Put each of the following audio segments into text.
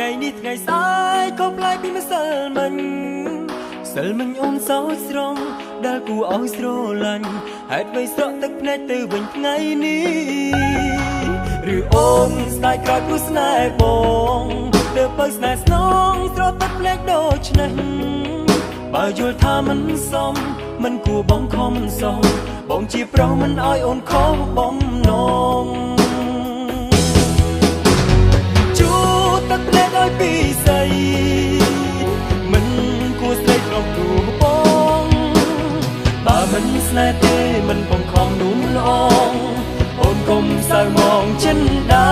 ថ្ងៃនេះថ្ងៃស្អែកក៏ប្លែកពីម្សិលមិញអូនសោចស្រង់ដែលគួរឲ្យស្រឡាញ់ហេតុអ្វីស្រក់ទឹកភ្នែកទៅវិញថ្ងៃនេះឬអូនស្ដាយក្រោយព្រោះស្នេហ៍បងទៅបើស្នេហ៍ស្នងស្រក់ទឹកភ្នែកដូចនេះបើយល់ថាមិនសមមិនគួរបងខំមិនសមបងជាប្រុសមិនឲ្យអូនខុសបំណងជួទឹកភ្នែកឲ្យពីស្អីមិនគួរស្ដីត្រង់ទូបងបើមិនស្នេហ៍ទេមិនបង្ខំនួនល្អអូនកុំសៅមងចិនដា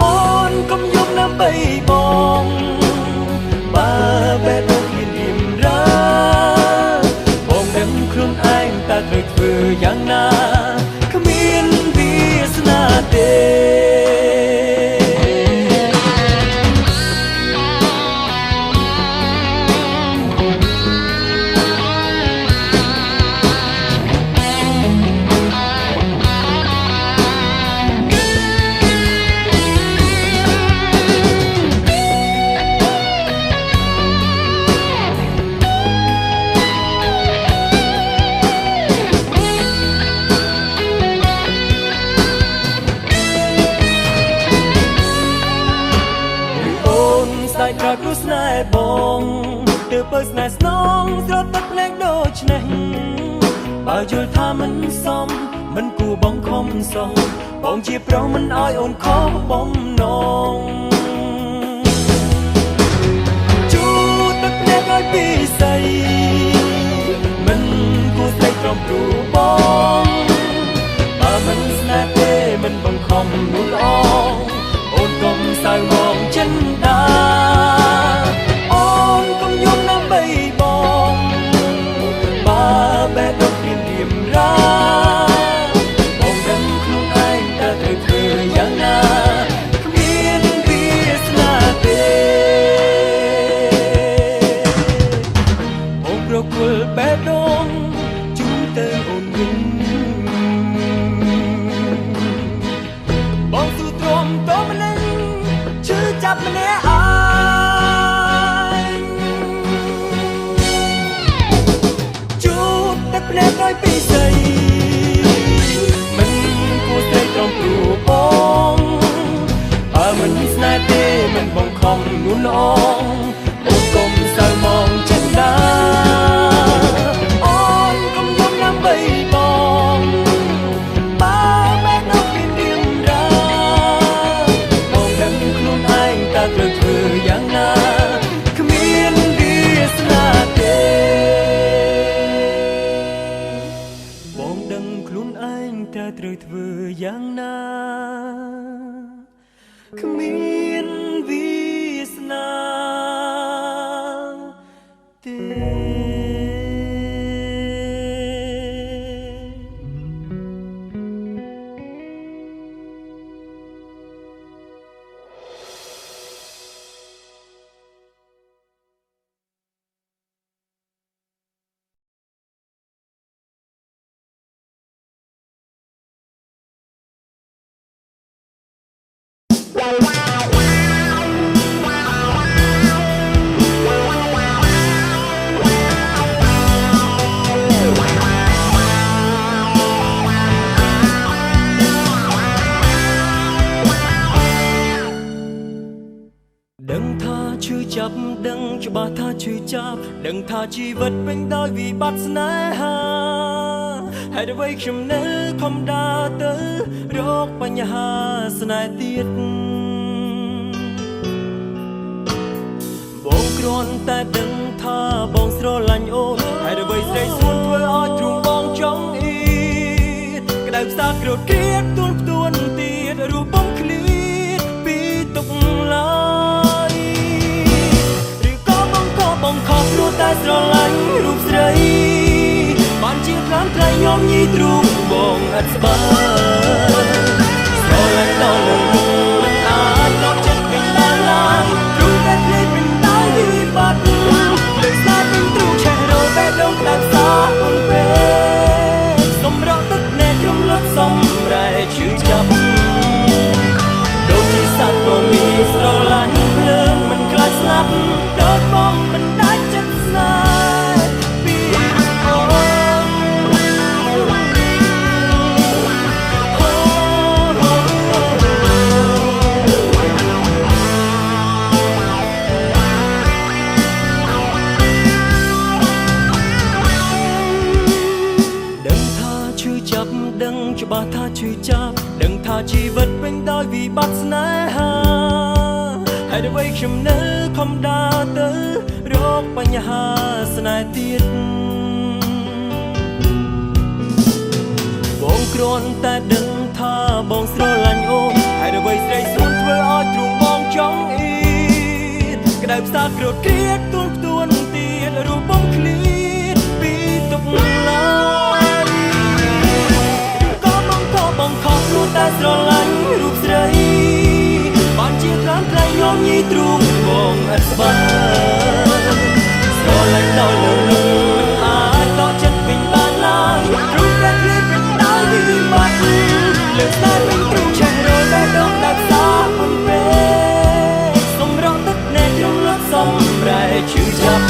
អូនកុំយកណាំបីបងបើបែបដូចមានរៀមរាបងដឹងខ្លួនឯងតើត្រូវធ្វើយ៉ាងណាគ្មានវាសនាទេក្រោយព្រោះស្នេហ៍បងទៅបើស្នេហ៍ស្នងស្រត់ទឹកភ្នែកដូចនេះបើយល់ថាមិនសមមិនគួរបងខំសងបងជាប្រុសមិនឲ្យអូនខុសបំណងជួទឹកភ្នែកឲ្យពីស្អីមិនគួរស្ដីត្រង់ព្រោះបងបើមិនស្នេហ៍ទេមិនបង្ខំនួនល្អអូនកុំសៅមងចិនដាបែបដងជូនទៅអូនវិញបងស៊ូទ្រាំតម្លេងឈឺចាប់ម្នាក់ឯងជូតទឹកភ្នែកឲ្យពីស្អីមិនគួរស្ដីត្រង់ព្រោះបងបើមិនស្នេហ៍ទេមិនបង្ខំនួនល្អអូនកុំសៅមងចិនដាត្រូវធ្វើយ៉ាងណាគ្មានវាសនាទេដឹងថាឈឺចាប់ដឹងច្បាស់ថាឈឺចាប់ដឹងថាជីវិតពេញដោយវិបត្តិស្នេហាហេតុអ្វីខ្ញុំនៅខំដើរទៅរកបញ្ហាស្នេហ៍ទៀតបងគ្រាន់តែដឹងថាបងស្រឡាញ់អូនហេតុអ្វីស្រីស្រួលធ្វើឲ្យទ្រូងបងចង់អៀតក្តៅផ្សាក្រោតគ្រៀតទួនផ្ទួនទៀតរូបបងឃ្លៀតពីទុកឡើយបងខំព្រោះតែស្រឡាញ់រូបស្រីបានជាខ្លាំងថ្លៃញោមញីទ្រូងបងអត់ស្បើស្រឡាញ់ដល់លើមិនអាចដល់ចិត្តពេញដល់ឡើយទ្រូងតែភ្លេចពេញដោយវិបត្តិលើស្នាពេញទ្រូងឆេះរោបែបដងក្តៅផ្សាអូនពេសម្រក់ទឹកភ្នែករំលត់សម្រែឈឺចាប់ដូចជាសត្វក៏មានស្រឡាញ់ បាត់ស្នេហាហើយអ្វីខ្ញុំនៅខំដើរទៅរកបញ្ហាស្នេហ៍ទៀតបងគ្រាន់តែដឹងថាបងស្រឡាញ់អូនហើយអ្វីស្រីស្រួលធ្វើឲ្យទ្រូងបងចង់អៀតក្តៅផ្សាក្រោតគ្រៀតទួលខ្ទួនទៀតរូបបងឃ្លៀតពីទុកឡើយបងខំព្រោះតែស្រឡាញ់រូបស្រីបានជាក្រានថ្លៃញោមញីទ្រូងបងអត់ស្បាស្រឡាញ់ដល់លើលំមិនអាចតចិត្តវិញបានឡើយទ្រូងតែភ្លេចវិញដល់វិបត្តិលើកតែវិញទ្រូងឆេះរយតែដងតែផ្សាពុនពេកសម្រងទឹកណែក្នុងលត់សំប្រែឈឺចាប់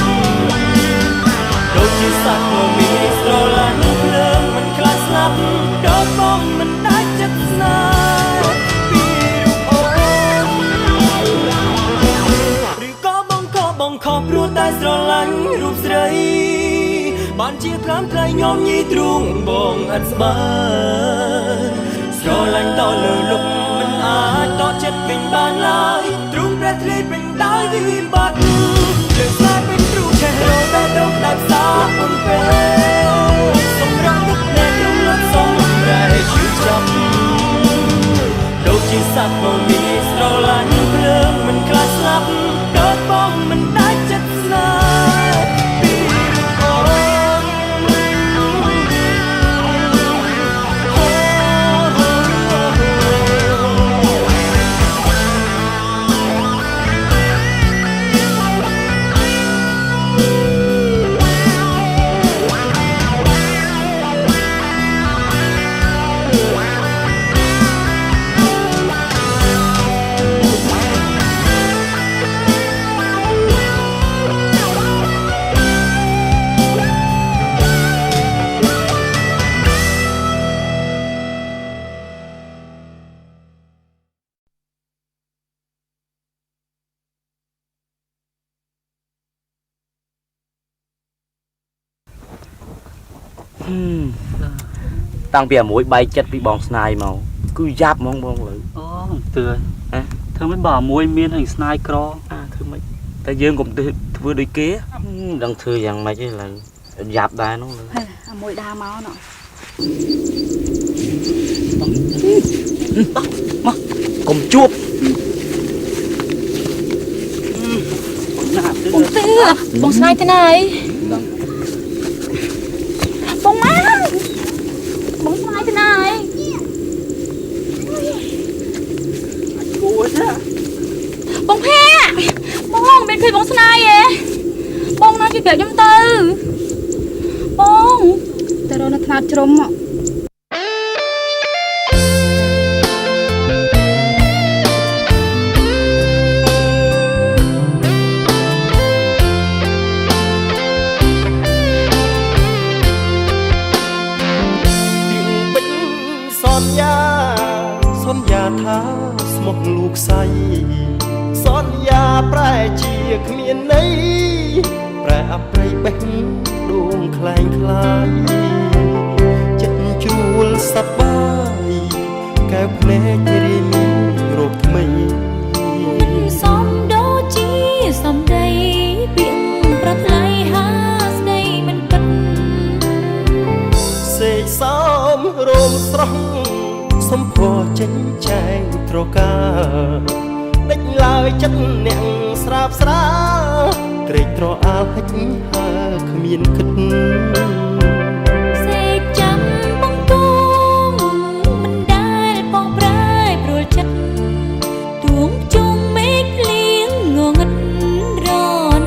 ដូចជាសត្វមកមានស្រឡាញ់ភ្លើងមិនខ្លាចស្លាប់ដល់បងមិនដាច់ចិត្តស្នេហ៍ពីរូបអូនឬក៏បងខំព្រោះតែស្រឡាញ់រូបស្រីបានជាក្រាមថ្លៃញោមញីទ្រូងបងអត់ស្បើស្រឡាញ់ដល់លើលំមិនអាចតចិត្តវិញបានឡើយទ្រូងប្រែធ្លាយវិញដោយវិបត្តិលើស្លាប់វិញទ្រូងឆេះរយតែដងតែផ្សាពុនពេកសម្រាប់ទឹកណែក្នុងលត់សំប្រែឈឺចាប់ដូចជាសត្វមកមានស្រឡាញ់ភ្លើងមិនខ្លាចស្លាប់ដល់បងមិនដាច់ចិត្តស្នេហ៍ពីរូបអូនតាំងពីអាមួយបែកចិត្តពីបងស្នាយមកគឺយ៉ាប់ហ្មងបងលើអូទឿធ្វើមិនបើមួយមានហើយស្នាយក្រធ្វើមិនតែយើងកុំធ្វើដូចគេដឹងធ្វើយ៉ាងម៉េចទេឡើយយ៉ាប់ដែរនោះអាមួយដើរមកណោះមកកុំជួបបងស្នាយទៅណាហើយបងម៉ាបងស្នាយទៅណាហើយគួរទេបងភ័ក្របងមិនឃើញបងស្នាយទេបងណាជួយប្រាប់ខ្ញុំទៅបងទៅរកនៅថ្នាតជ្រុំមកថាស្មុកលោកសៃសន្យាប្រែជាគ្មានន័យប្រែអប្រ័យបេះដួងខ្លែងខ្លាយចិត្តជ្រួលសប្បាយកែវភ្នែករីមានរោគថ្មីសំដូជាសំដីពាក្យប្រថ្លៃហាស្ដីមិនពិតសេកសំរោមស្រស់សំភ័រចេញចែងត្រកាដេញឡើយចិត្តអ្នកស្រាបស្រាត្រេកត្រអាលហិចហើគ្មានគិតសេកចាំបងទូមិនដែលបងប្រែព្រួលចិត្តទួងជុំមេឃលៀងងងឹតរ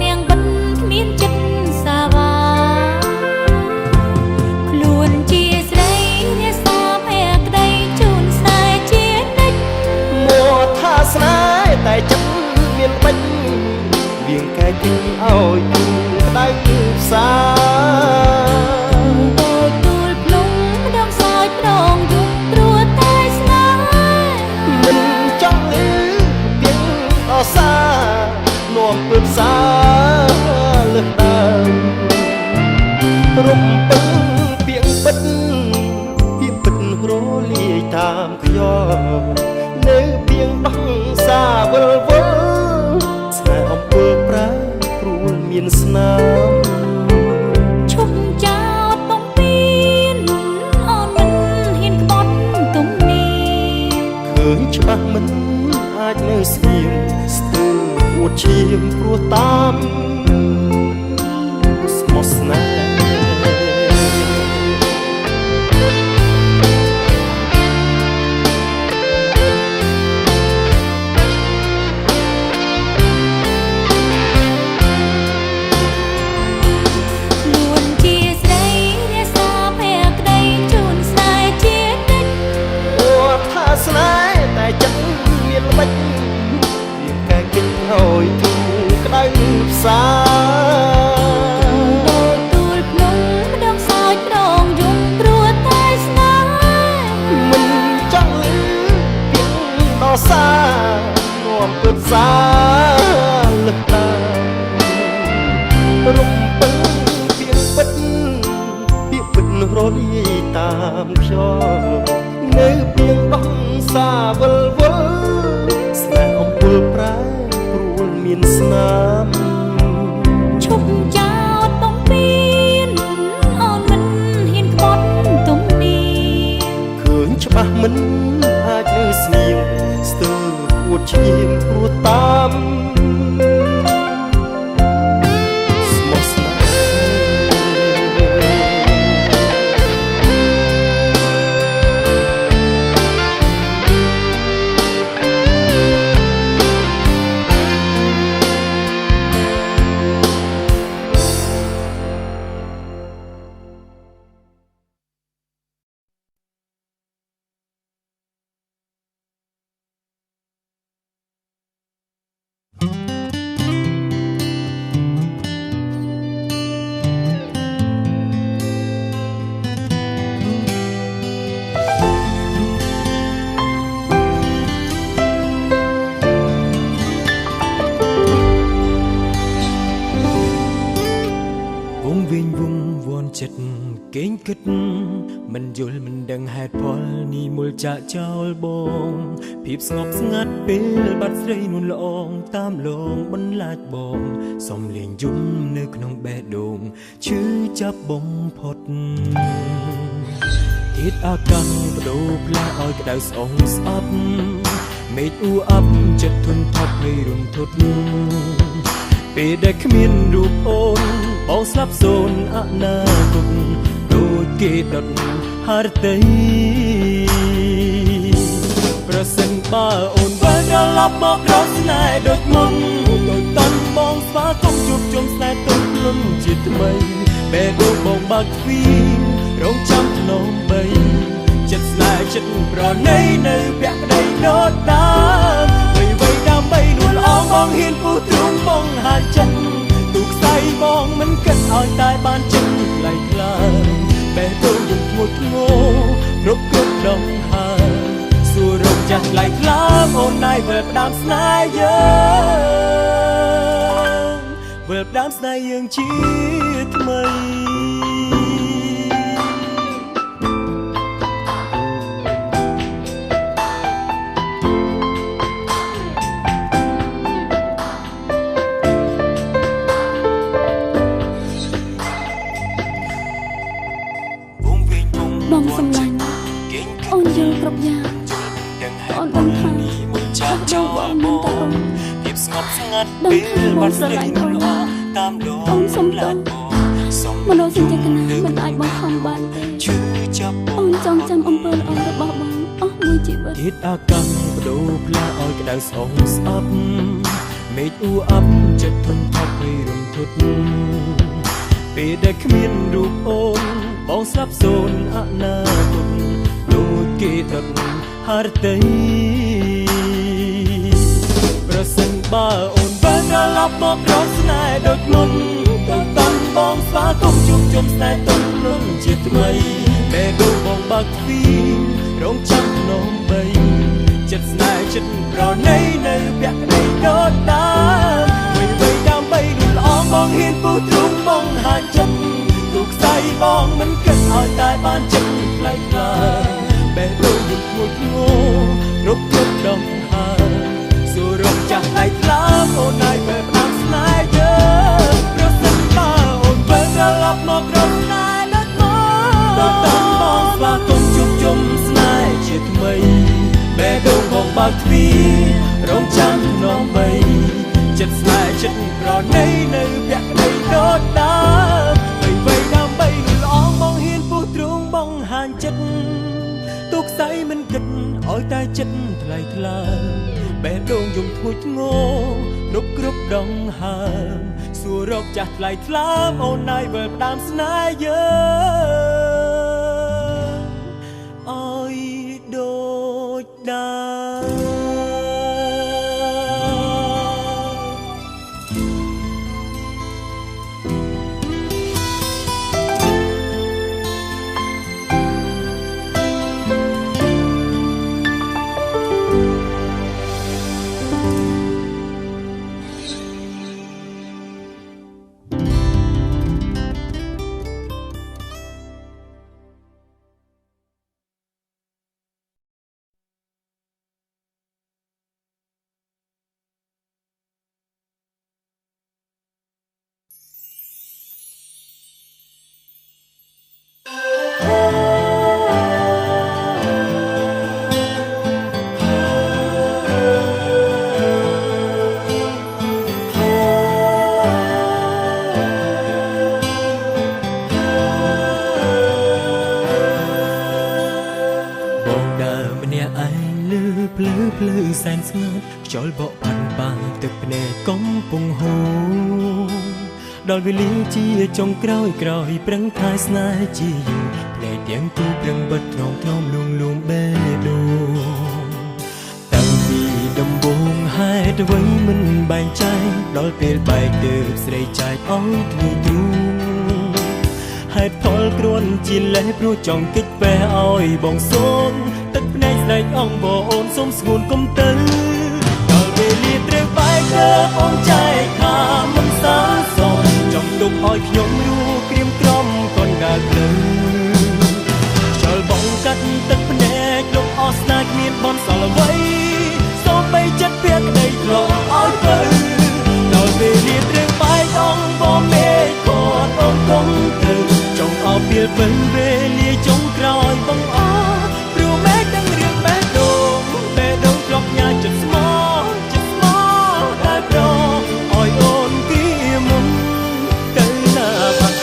នាងបិទគ្មានចិត្តសាវាខ្លួនជាស្រីអ្នកសាភ័ក្រក្តីជូនស្នេហ៍ជានិច្ចមួថាស្នេហ៍តែចិត្តមានបិចវៀងកែគិញឲ្យទូក្តៅផ្សាដូចទូលភ្នំម្ដងសោយប្រងយុគព្រោះតែស្នេហ៍មិនចង់លឺពីអសានាំពើផ្សាលើកដើមរំពឹងពីងពិតពីពិតរលាយតាមខ្យល់នៅពីង អាចនៅស្ងៀមស្ទើរអួតឈាមព្រោះតាមស្មោះស្នេហ៍ហើយទូក្តៅផ្សាដោយទូលភ្នំម្ដងសោយក្រងយំព្រោះតែស្នេហ៍មិនចង់លឺពីដល់សានាំពើផ្សាលឹកតារំពឹងពីពិតពីពិតរលាយតាមខ្យល់នៅពីងបោះសាវលវលស្នេហ៍អំពើប្រែមានស្នាមឈប់ចោតបំពេញអូនមិនហ៊ានក្បត់ទំនីឃើញច្បាស់មិនអាចនៅស្ងៀមស្ទើរអួតឈាមព្រោះតាមស្មោះស្នេហ៍គេងគិតមិនយល់មិនដឹងហេតុផលនេះមូលចាក់ចោលបងភាពស្ងប់ស្ងាត់ពេលបាត់ស្រីនួនល្អងតាមលងបន្លាចបងសំលេងយំនៅក្នុងបេះដូងឈឺចាប់បំផុតទៀតអាកាំងបដូរផ្លាឲ្យក្តៅស្អងស្អប់មេឃអ៊ូអាប់ចិត្តធន់ថប់នៃរន្ធត់ពេលដែលគ្មានរូបអូនបងស្លាប់សូន្យអនាគតដូចគេដុតហារតីប្រសិនបើអូនវិលត្រឡប់មករកស្នេហ៍ដូចមុនដូចតន់បងស្វាគមន៍ជួបជុំស្នេហ៍ទុំលុនជាថ្មីពេលដូចបងបើកទ្វាររងចាំភ្នំបីចិត្តស្នេហ៍ចិត្តប្រណីនៅពាក់ក្តីដុតដាវៃដើម្បីនួនអងបងហ៊ានពុះទ្រូងបងហាត់ចិត្តទូខ្សែបងមិនគិតឲ្យតែបានចិត្តថ្លៃថ្លាបែរទៅយើងធ្ងន់ធ្ងរគ្រប់គ្រប់ដងហើសួររំចាស់ថ្លៃថ្លាអូនណៃវិលផ្ដាំស្នេហ៍យើងវិលផ្ដាំស្នេហ៍យើងជាថ្មីបងសម្លាញ់អូនយល់គ្រប់យ៉ាងអូនដឹងថាចូលបងមិនតែអូនភាពស្ងប់ស្ងាត់ពេលបាត់ស្រីអូនតាមលងអូនសុំតន់មនោសញ្ចេតនាមិនអាចបង្ខំបានទេឈឺចាប់អូនចង់ចាំអំពើល្អរបស់បងអស់មួយជីវិតទៀតអាកាំងបដូរផ្លាឲ្យក្តៅស្អងស្អប់មេឃអ៊ូអាប់ចិត្តធន់ថប់ឲ្យរន្ធត់ពេលដែលគ្មានរូបអូនបងស្លាប់សូន្យអនាគតដូចគេដុតហារតីប្រសិនបើអូនវិលត្រឡប់មករកស្នេហ៍ដូចមុនទៅតន់បងស្វាគមន៍ជួបជុំស្នេហ៍ទុំលុនជាថ្មីពេលដូចបងបើកទ្វាររងចាំភ្នំបីចិត្តស្នេហ៍ចិត្តប្រណីនៅពាក់ក្តីដុតដាវៃដើម្បីនួនល្អងបងហ៊ានពុះទ្រូងបងហាត់ចិត្តទូខ្សែបងមិនគិតឲ្យតែបានចិត្តថ្លៃថ្លាបែរទៅយើងធ្ងន់ធ្ងរគ្រប់គ្រប់ដងហើសួររំចាស់ថ្លៃថ្លាអូនណៃបែបផ្ដាំស្នេហ៍យើងប្រសិនបើអូនវិលត្រឡប់មករកស្នេហ៍ដូចមុនទៅតាមបងស្វាគមន៍ជួបជុំស្នេហ៍ជាថ្មីបែរទៅបងបើក កទ្វាររងចាំនំបីចិត្តស្នេហ៍ចិត្តប្រណីនៅភក្តីដូចដើមបីដើម្បីលឺល្អងបងហ៊ានពុះទ្រូងបងហាញចិត្តទុកស្អីមិនគិតឲ្យតែចិត្តថ្លៃថ្លាបេះដូងយំធ្ងន់ធ្ងរគ្រប់ដងហើមសួររកចាស់ថ្លៃថ្លាមអូនណាយវិលផ្ដាំស្នេហ៍យើងឲ្យដូចដើភ្លឺសែនស្ងាត់ខ្យល់បក់ផាន់បាំងទឹកភ្នែកកំពុងហូរដល់វេលាជាចុងក្រោយប្រឹងថែស្នេហ៍ជាយូរភ្នែកទាំងគូប្រឹងបិទទ្រាំលួងលួងបេះដូងតាំងពីដំបូងហេតុអ្វីមិនបែងចែកដល់ពេលបែកទើបស្រីចែកឲ្យគ្នាទ្រូងហេតុផលគ្រាន់ជាលេសព្រោះចង់គិតបែឲ្យបងសូមទឹកភ្នែកស្ដេចអង្គបងអូនសូមស្ងួនកុំទៅដល់វេលាត្រូវបែកទើបអូនចែកថាមិនសាសមចង់ទុកឲ្យខ្ញុំយូរក្រៀមក្រំកូនដើរទៅចលបងកាត់ទឹកភ្នែកលុបអស់ស្នេហ៍គ្មានបនសល់អ្វីសូមបីចិត្តភក្តីធ្លាប់ឲ្យទៅដល់វេលាត្រូវបែកអង្គបងមេគាត់អូនគង់ទៅចង់ឲ្យពេលពេលវេលាចុងក្រោយបងអរព្រោះមេឃទាំងរឿងបេះដូងធ្លាប់ញ៉ាចិត្តស្មោះតែប្រឲ្យអូនគៀមុនទៅណាបាត់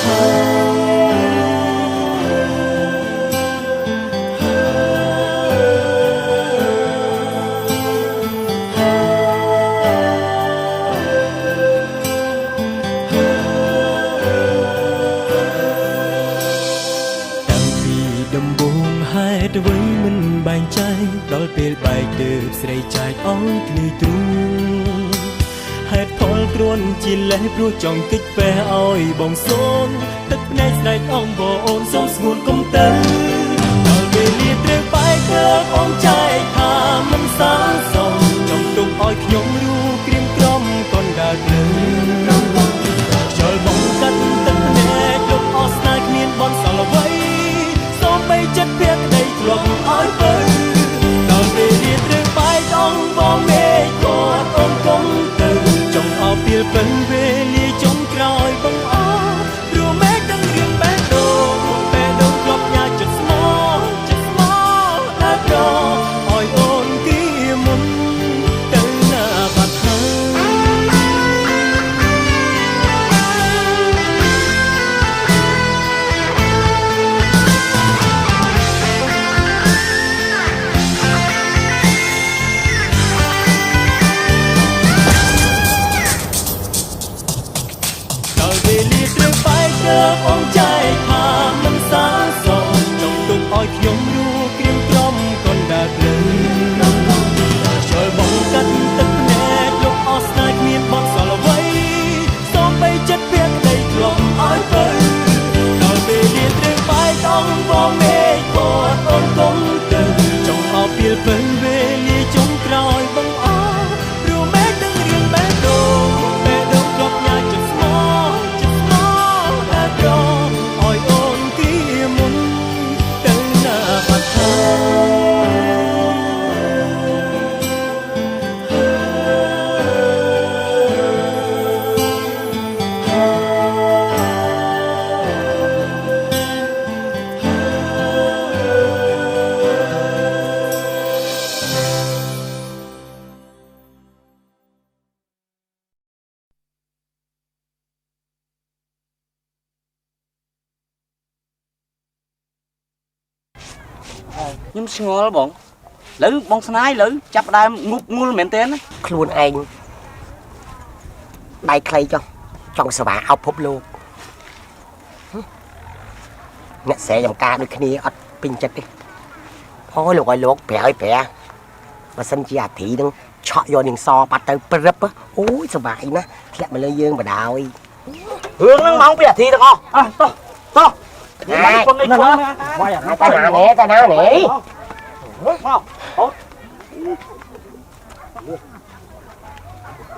ដំបូងហេតុអ្វីមិនបែងចែកដល់ពេលបែកទើបស្រីចែកឲ្យគ្នាទ្រូងហេតុផលគ្រាន់ជាលេសព្រោះចង់គិតបែឲ្យបងសូមទឹកភ្នែកស្ដេចអង្គបងអូនសូមស្ងួនកុំទៅដល់ពេលលាត្រូវបែកទើបអូនចែកថាមិនសាសមចង់ទុកឲ្យខ្ញុំយូរក្រៀមក្រំកូនដើរទៅចលបងកាត់ទឹកភ្នែកលុបអស់ស្នេហ៍គ្មានបនសល់អ្វីបីចិត្តភក្តីធ្លាប់ឲ្យទៅដល់ពេលលាត្រូវបែកអង្គបងមេគាត់អូនគង់ទៅចង់ឲ្យពេលពេលវេលាចុងក្រោយបងអរព្រោះមេឃទាំងរឿងបេះដូងធ្លាប់ញ៉ាចិត្តស្មោះតែប្រឲ្យអូនគៀមុនទៅណាបាត់ nhưng ngồi bọn lử bong snai lử chắp đai ngục ngul mền tên luôn anh bay clay cho trong sờ bả ao phốp luôn nè sẽ dòng ca đôi khi ở pin chất đi thôi lục ơi lục bẻ ơi bẻ mà sân chỉ thị đừng chọn vô đừng so bắt tới prep á ôi sờ bả nó thiệt mà lên dương mà đào hướng nó mong bẻ thì được không to này ta nào nè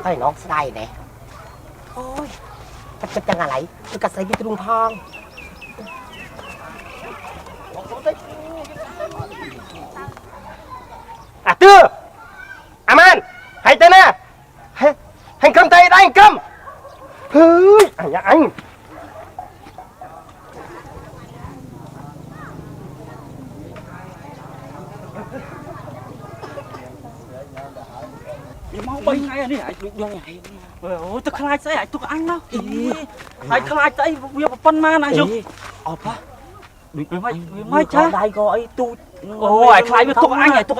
ơi nó sai nè thôi chắc chắn là lại tôi cắt xây cái trung phong à chưa aman hãy tên nè hành cầm tay đây hành cầm anh nhá anh mau bay ngay đi anh đừng vô này ôi tôi khai say tôi anh đâu anh khai say việc phân man này chứ apa mai cha đây gọi tôi ôi khai với tôi anh này tôi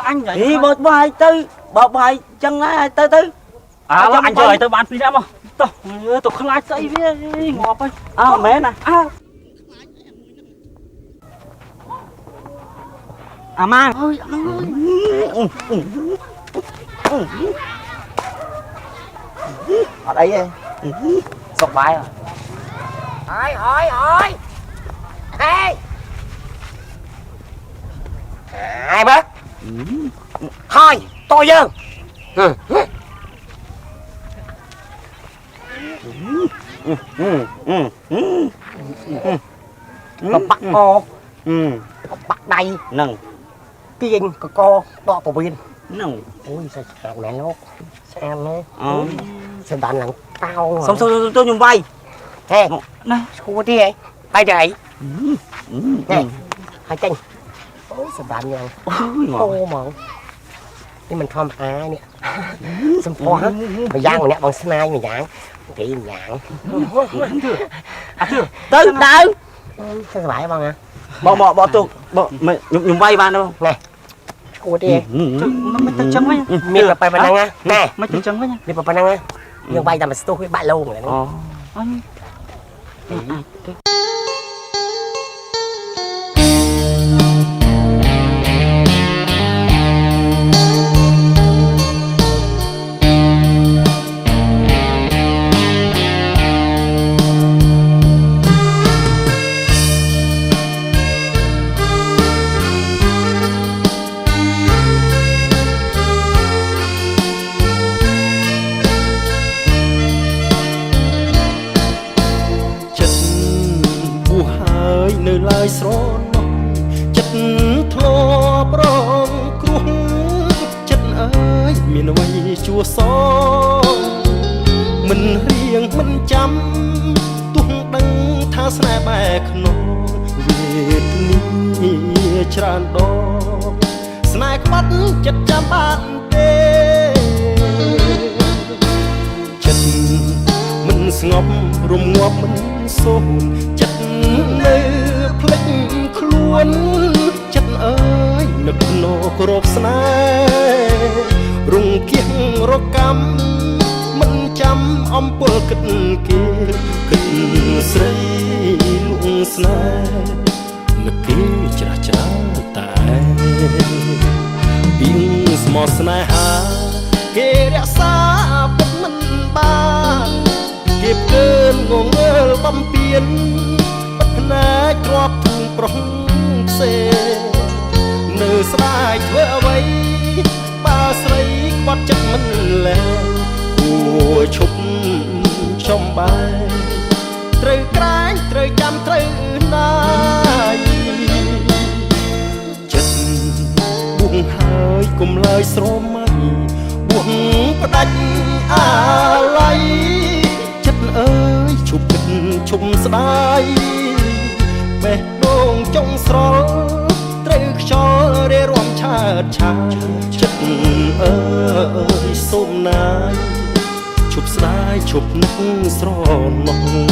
anh này đi một bài tư một bài chân này tư anh chơi tôi bán phi ra mà tôi khai say với ngọt ấy mẹ nè mang ơi ở đây em sọc bài à hỏi hey ai bác thôi tôi dương còn bắt cô bắt đây nâng tiên có cô đo bộ viên nâng ôi sao kẹo mẹ nó xem ấy sao bạn lặng tao xong tôi nhung vai nè nè xua đi ấy bay chạy nè hai chân ôi sao bạn nhau ô mà nhưng mình không nè xong phô hết mày giang mày nè bằng snai mày giang chị mày giang tới đâu sao phải bằng à bỏ tôi mày nhung vai ban đâu nè xua đi mày tự chân quá miệng là bay năng á nè mày tự chân quá nha miệng bay năng á nhưng bay tầm tôi với bạn lâu rồi đó lại sron chất thlo prong kruh chất ơi miền quay chùa xó mình riêng mình chăm tung đăng tha sna bè khno Việt ni tràn đo sna bắt chất chăm bạn đê chất mình ngọc rùm ngọc mình xôn chất nơi plek khuôn chất ơi nực nô cột snai rung kiêng rô cam mình chăm om pol kịch kia kịch sấy lung snai nực kia chả chả tại biếng small snai ha kê rẽ xa bất mình ba kịp cơn ngô ngơ băm piên nai crop thùng prong xe nơ sai thưa vây ba sấy quát chất mình lè của chúc trong bài trời cái trời chăm trời nai chất buông hơi cùng lời sro mây buông đánh ai chất ơi chụp kịch chung sдай bè đong trong sro trời cho để rôm chát chát chất ơi xôm nai chụp sдай chụp nước sro nong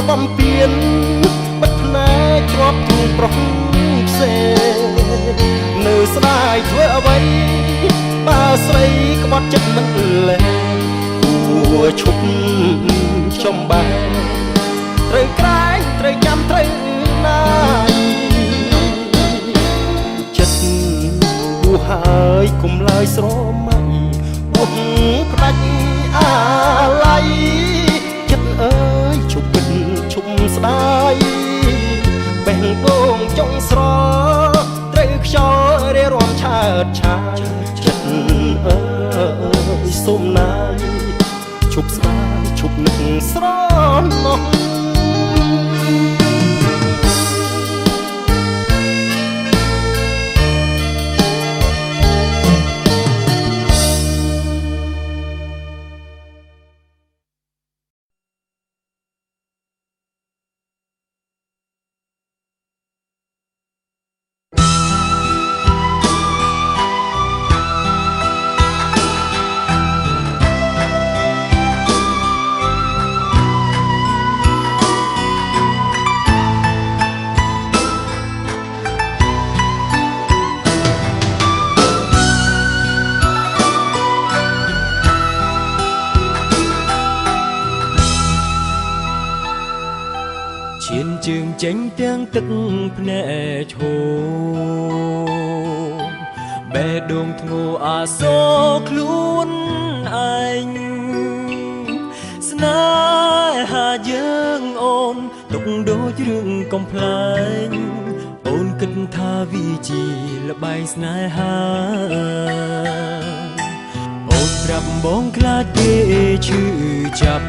បំពេញបិទភ្នែកគ្រាប់ទូប្រុសផ្សេងនៅស្ដាយធ្វើអ្វីបើស្រីក្បត់ចិត្តមិនលែងគួរឈប់ចំបែត្រូវក្រែងត្រូវចាំត្រូវណាយចិត្តគួរហើយគុំឡើយស្រមៃពុកផ្ដាច់អាឡ័យចិត្តអើយឈប់ពិតឈប់ស្ដាយបេះដូងចង់ស្រត្រូវខ្យល់រារាំឆើតឆាយចិត្តអើយសុំណាយឈប់ស្ដាយឈប់នឹកស្រណោះឈានជើងចេញទាំងទឹកភ្នែកឈោបេះដូងធ្ងោអាសូរខ្លួនឯងស្នេហាយើងអូនទុកដូចរឿងកំប្លែងអូនគិតថាវាជាល្បែងស្នេហាអូនប្រាប់បងខ្លាចគេឈឺចាប់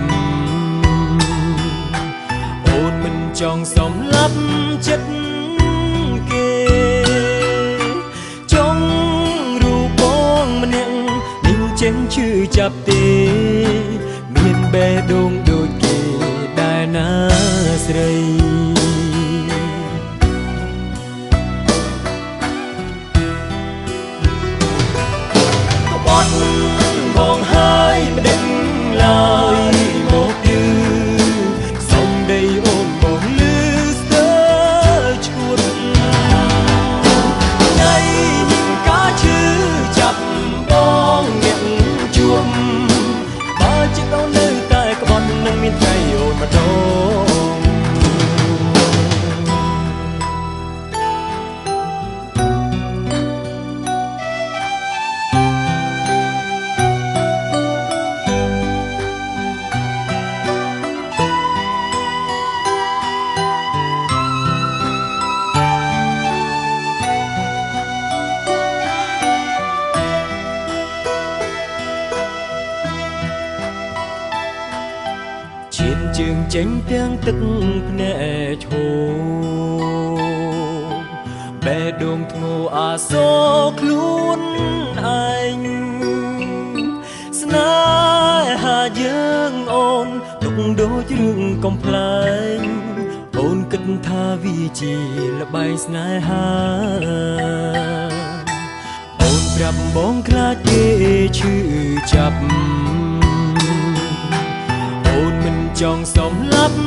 អូនមិនចង់សម្លាប់ចិត្តគេចង់រូបបងម្នាក់នឹងចេញឈឺចាប់ទេមានបេះដូងដូចគេដែរណាស្រីក្បត់បងហើយមិនដឹងឡើយមកយឺសុំដីអូនបងលឺស្ទើឈួតថ្ងៃនឹងការឈឺចាប់បងអ្នកជួមបើចិត្តអូននៅតែក្បត់នឹងមានថ្ងៃអូនម្ដងឈានជើងចេញទាំងទឹកភ្នែកឈោបេះដូងធ្ងោអាសូរខ្លួនឯងស្នេហាយើងអូនទុកដូចរឿងកំប្លែងអូនគិតថាវាជាល្បែងស្នេហាអូនប្រាប់បងខ្លាចគេឈឺចាប់អូនមិនចង់សម្លាប់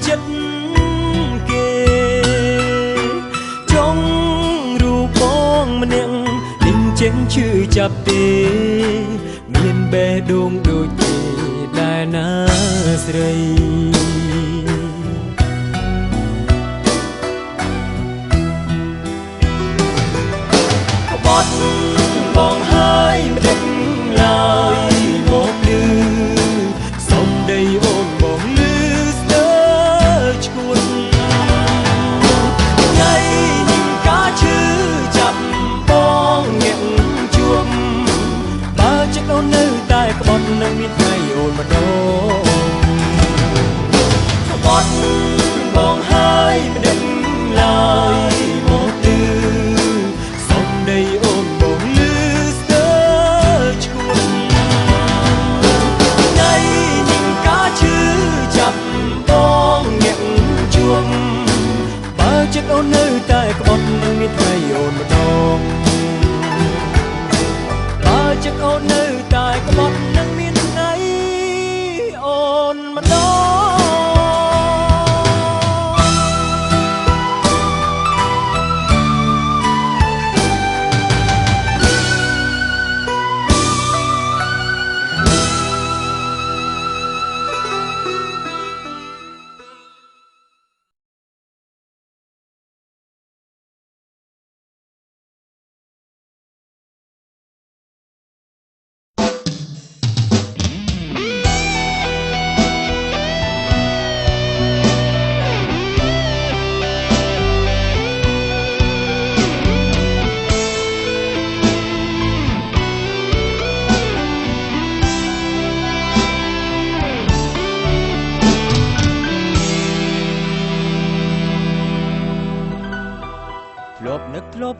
ចិត្តគេចង់រូបបងម្នាក់នឹងចេញឈឺចាប់ទេមានបេះដូងដូចគេដែរណាស្រីក្បត់បងហើយមិនដឹងឡើយមកលឺសុំដីអូនបងលឺស្ទើឈួតថ្ងៃនឹងការឈឺចាប់បងអ្នកជួមបើចិត្តអូននៅតែក្បត់នឹងមានថ្ងៃអូនម្ដងក្បត់បងហើយមិនដឹងឡើយមកលឺសុំដីអូនបង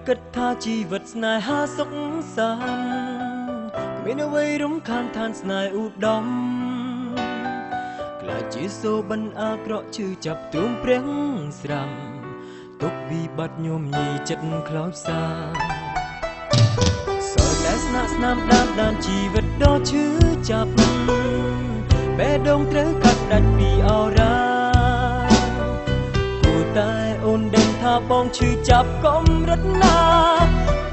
គិតថាជីវិតស្នេហាសុខសាន្តគ្មានអ្វីរំខានឋានស្នេហ៍ឧត្តមក្លាយជាសូបិនអាក្រក់ឈឺចាប់ទួងព្រាំងស្រាំទុកវិបត្តិញោមញីចិត្តខ្លោចសាសល់តែស្នាក់ស្នាមដានជីវិតដ៏ឈឺចាប់បេះដូងត្រូវកាត់ដាច់ពីអរ៉ាគូតែអូនដឹងថាបងឈឺចាប់កំរិតណា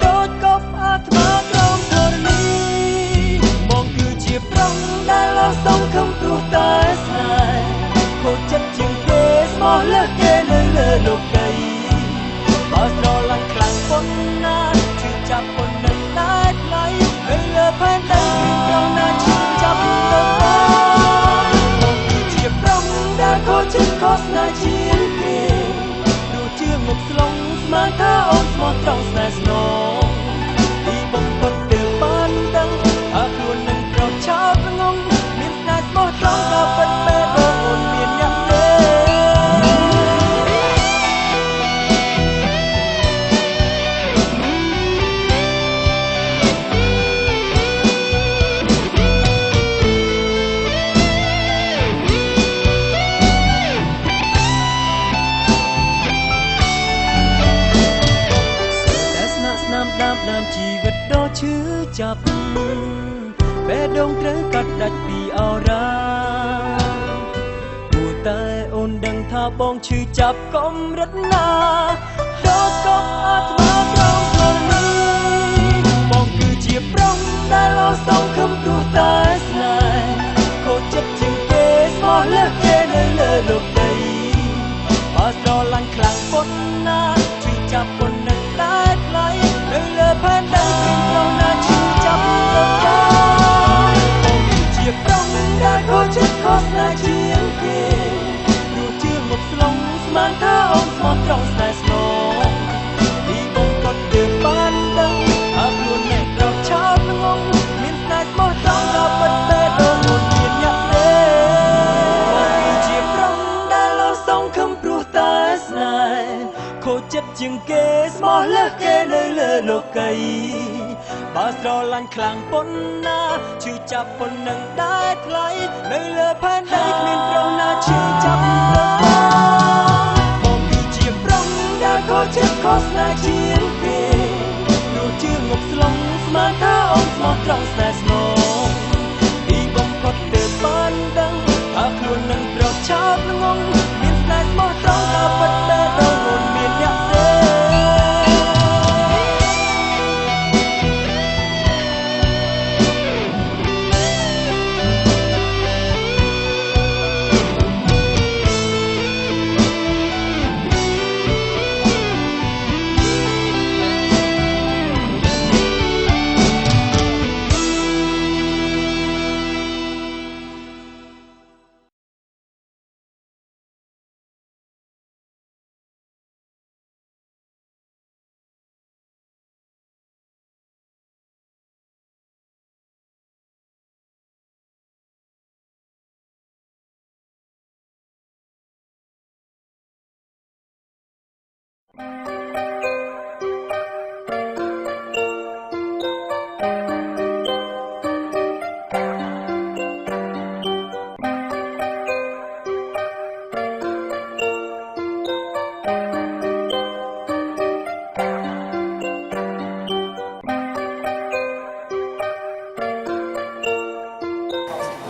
ដូចកបអាត្មាក្រំធរណីបងគឺជាប្រុងដែលលោសងខំព្រោះតែស្នេហ៍ខូចចិត្តជាងគេស្មោះលើសគេនៅលើលោកដីបើស្រឡាញ់ខ្លាំងប៉ុណ្ណាឈឺចាប់ប៉ុណ្ណឹងតែថ្លៃនៅលើផែនដីគ្មានត្រង់ណាឈឺចាប់ទៅបានបងគឺជាប្រុងដែលខូចចិត្តខុសស្នេហ៍ជាងគេដូចជាងប់ស្លងស្មានថាអូនស្មោះត្រង់ស្នេហ៍ស្នងទីបំផុតទើបបានដឹងថាខ្លួននឹងប្រឆាប់ងងមានស្នេហ៍ស្មោះត្រង់ក៏ពិតបែបបងអូនមានអ្នកទេ ដានជីវិតដ៏ឈឺចាប់បេះដូងត្រូវកាត់ដាច់ពីអរ៉ាគួរតែអូនដឹងថាបងឈឺចាប់កំរិតណាដូចកបអាត្មាក្រំធរណីបងគឺជាប្រុងដែលលោសងខំព្រោះតែស្នេហ៍ខូចចិត្តជាងគេស្មោះលើសគេនៅលើលោកដីបើស្រឡាញ់ខ្លាំងប៉ុណ្ណាឈឺចាប់ប៉ុណ្ណឹងតែថ្លៃនៅលើផែនដីគ្មានត្រង់ណាឈឺចាប់ទៅបានបងគឺជាប្រុងដែលខូចចិត្តខុសស្នេហ៍ជាងគេដូចជាងប់ស្លងស្មានថាអូនស្មោះត្រង់ស្នេហ៍ស្នងទីបំផុតទើបបានដឹងថាខ្លួនអ្នកប្រឆាប់ងងមានស្នេហ៍ស្មោះត្រង់ដល់ពិតតែអូនមានអ្នកទេបងគឺជាប្រុងដែលលោសងខំព្រោះតែស្នេហ៍ខូចចិត្តជាងគេស្មោះលើសគេនៅលើលោកីបើស្រឡាញ់ខ្លាំងប៉ុណ្ណាឈឺចាប់ប៉ុណ្ណឹងដែរថ្លៃនៅលើផែនដីគ្មានត្រង់ណាឈឺចាប់ទៅបងគឺជាប្រុងដែលខូចចិត្តខុសស្នេហ៍ជាងគេដូចជាងប់ស្លងស្មានថាអូនស្មោះត្រង់ស្នេហ៍ស្នងទីបំផុតទើបបានដឹងថាខ្លួននឹងប្រឆាប់ងងមានស្នេហ៍ស្មោះត្រង់ក៏ពិតតែអូនមានអ្នកទេ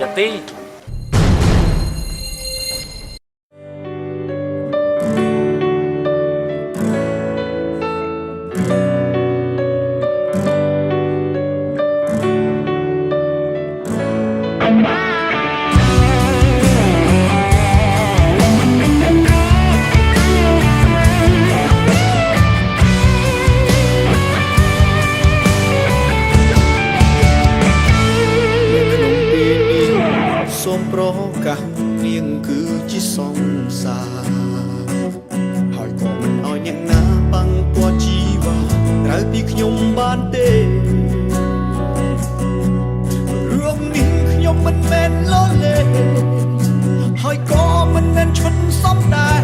យ៉ាទី សូមប្រកាសនាងគឺជាសង្សារហើយក៏មិនឲ្យអ្នកណាបាំងពាត់ជីវ៉ាត្រូវពីខ្ញុំបានទេរឿងនេះខ្ញុំមិនមែនលលេហើយក៏មិនមែនឈុតសំដែរ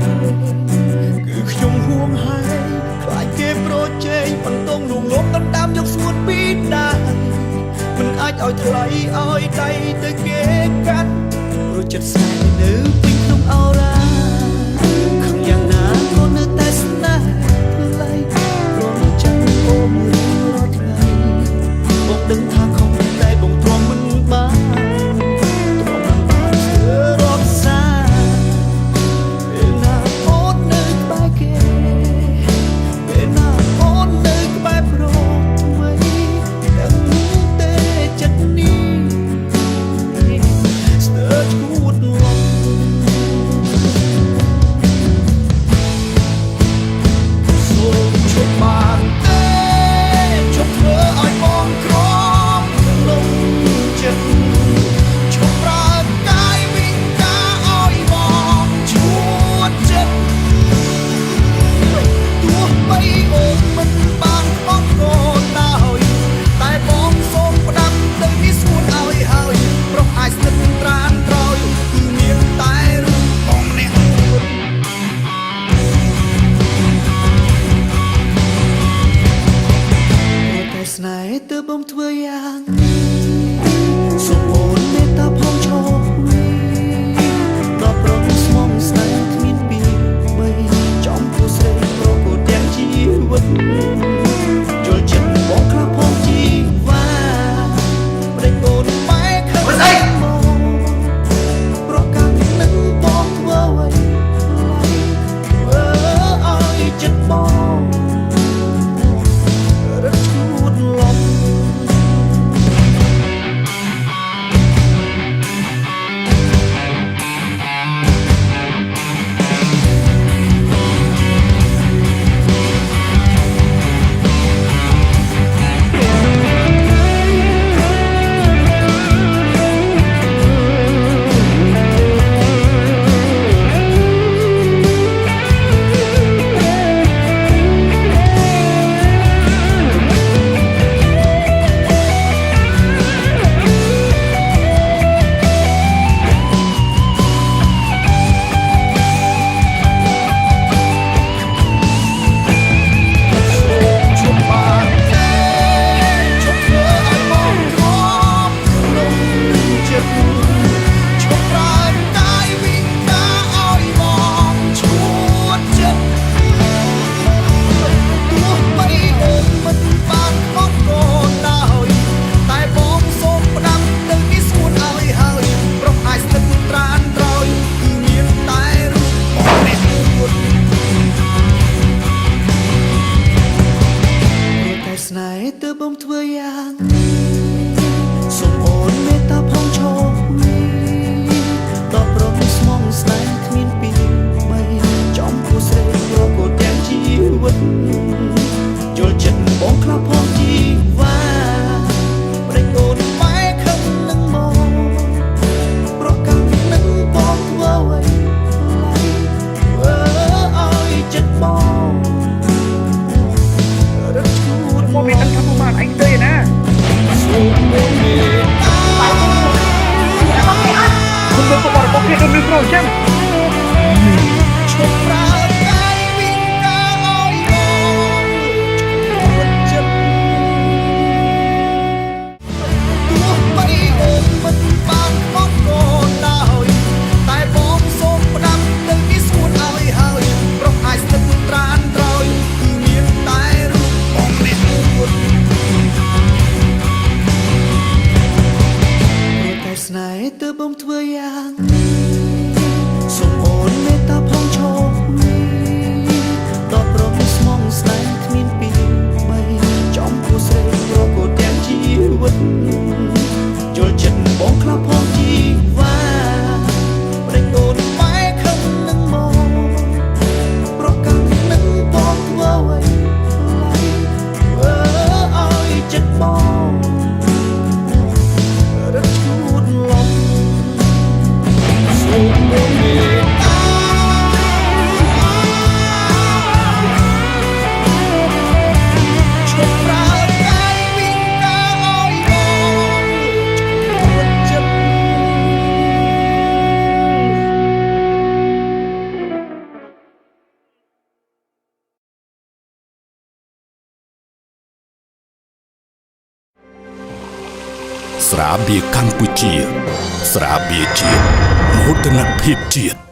គឺខ្ញុំហួងហែងខ្លាចគេប្រជែង ឲ្យថ្លៃឲ្យដៃទៅគេកាន់ព្រោះចិត្តស្នេហ៍នៅពេញក្នុងអរ៉ាខំយ៉ាងណាក៏នៅតែស្នេហ៍ថ្លៃព្រមចាំអូនរៀងរាល់ថ្ងៃបងដឹងថាខំតែបងទ្រាំមិនបានធ្វើរាប់សារពេលណាអូននៅក្បែរគេពេលណាអូននៅក្បែរព្រមមិនដឹងទេចិត្តនេះស្ទើរឈួតលំសូមជប់បានទេជប់ធ្វើឲ្យបងក្រំលំចិត្តជប់ប្រើកាយវិญญาណឲ្យបងឈួតចិត្តទោះបីអូនមិនបានខំក៏ដោយតែបងសូមផ្ដាំទៅនេះស្ងួនឲ្យហើយប្រុសអាចស្និទ្ធត្រានក្រោយគឺមានតែរឿងបងនេះរួចតែស្នេហ៍ទើបបងធ្វើយ៉ាងសូមអូនមេត្តាផងឈប់ដល់ប្រងស្មងស្នេហ៍គ្មានពីបីចំពោះស្រីប្រកួតទាំងជីវិតយល់ចិត្តបងខ្លះផងជីវ៉ាប្រេងអូនបែកខឹងមកប្រកាន់នឹងបងធ្វើអ្វីធ្វើឲ្យចិត្តបងរត់ឈួតលំស្នេហ៍ទើបបងធ្វើយ៉ាងសូមអូនមេត្តាផងឈប់ដល់ប្រងស្មងស្នេហ៍គ្មានពីបីចំពោះស្រីប្រកួតទាំងជីវិតយល់ចិត្តបងខ្លះផងជីវ៉ាប្រេងអូនបែកខឹងនឹងមកប្រកាន់នឹងបងធ្វើអ្វីធ្វើឲ្យចិត្តបងរត់ឈួតមកមានអីថាមកបានអីទេណាសូមមេត្តា ស្រាបៀរកម្ពុជាស្រាបៀរជាតិមោទនភាពជាតិ